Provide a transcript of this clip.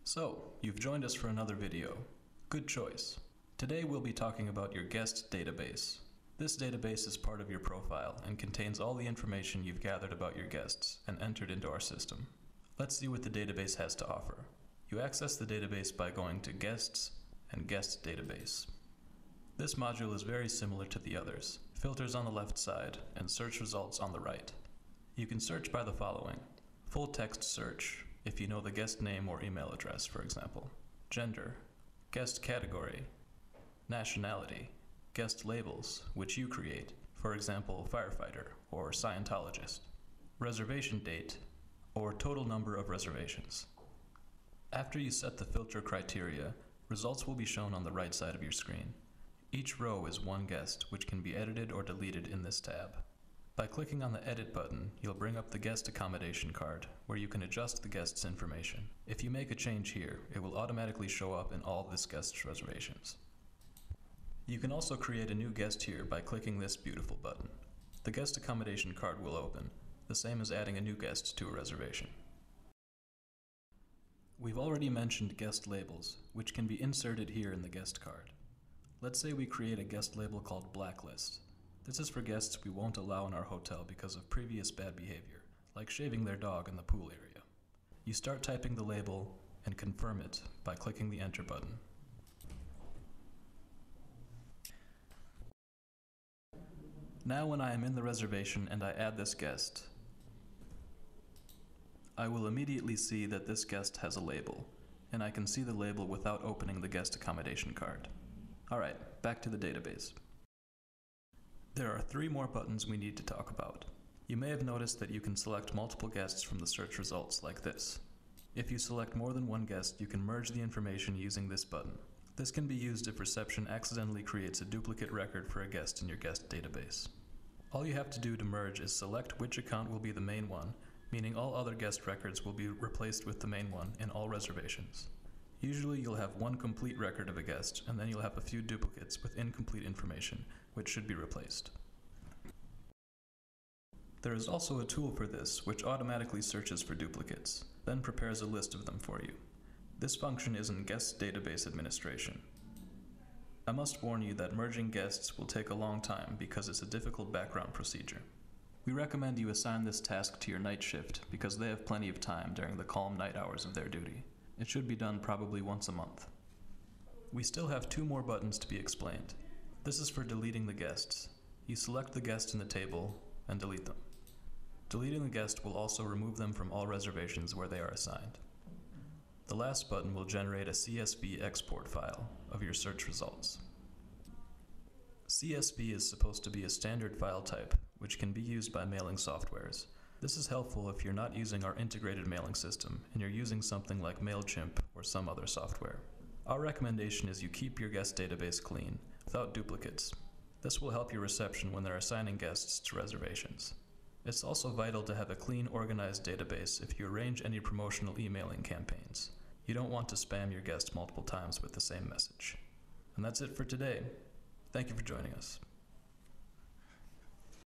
So, you've joined us for another video. Good choice. Today we'll be talking about your guest database. This database is part of your profile and contains all the information you've gathered about your guests and entered into our system. Let's see what the database has to offer. You access the database by going to Guests and Guest Database. This module is very similar to the others. Filters on the left side and search results on the right. You can search by the following. Full text search, if you know the guest name or email address, for example. Gender, guest category, nationality, guest labels, which you create, for example, firefighter or Scientologist. Reservation date, or total number of reservations. After you set the filter criteria, results will be shown on the right side of your screen. Each row is one guest, which can be edited or deleted in this tab. By clicking on the Edit button, you'll bring up the guest accommodation card, where you can adjust the guest's information. If you make a change here, it will automatically show up in all this guest's reservations. You can also create a new guest here by clicking this beautiful button. The guest accommodation card will open, the same as adding a new guest to a reservation. We've already mentioned guest labels, which can be inserted here in the guest card. Let's say we create a guest label called Blacklist. This is for guests we won't allow in our hotel because of previous bad behavior, like shaving their dog in the pool area. You start typing the label and confirm it by clicking the Enter button. Now when I am in the reservation and I add this guest, I will immediately see that this guest has a label, and I can see the label without opening the guest accommodation card. Alright, back to the database. There are 3 more buttons we need to talk about. You may have noticed that you can select multiple guests from the search results like this. If you select more than one guest, you can merge the information using this button. This can be used if reception accidentally creates a duplicate record for a guest in your guest database. All you have to do to merge is select which account will be the main one, meaning all other guest records will be replaced with the main one in all reservations. Usually you'll have one complete record of a guest, and then you'll have a few duplicates with incomplete information, which should be replaced. There is also a tool for this, which automatically searches for duplicates, then prepares a list of them for you. This function is in Guest Database Administration. I must warn you that merging guests will take a long time because it's a difficult background procedure. We recommend you assign this task to your night shift because they have plenty of time during the calm night hours of their duty. It should be done probably once a month. We still have 2 more buttons to be explained. This is for deleting the guests. You select the guest in the table and delete them. Deleting the guest will also remove them from all reservations where they are assigned. The last button will generate a Csv Export File of your search results. CSV is supposed to be a standard file type, which can be used by mailing softwares. This is helpful if you're not using our integrated mailing system and you're using something like MailChimp or some other software. Our recommendation is you keep your guest database clean, without duplicates. This will help your reception when they're assigning guests to reservations. It's also vital to have a clean, organized database if you arrange any promotional emailing campaigns. You don't want to spam your guests multiple times with the same message. And that's it for today. Thank you for joining us.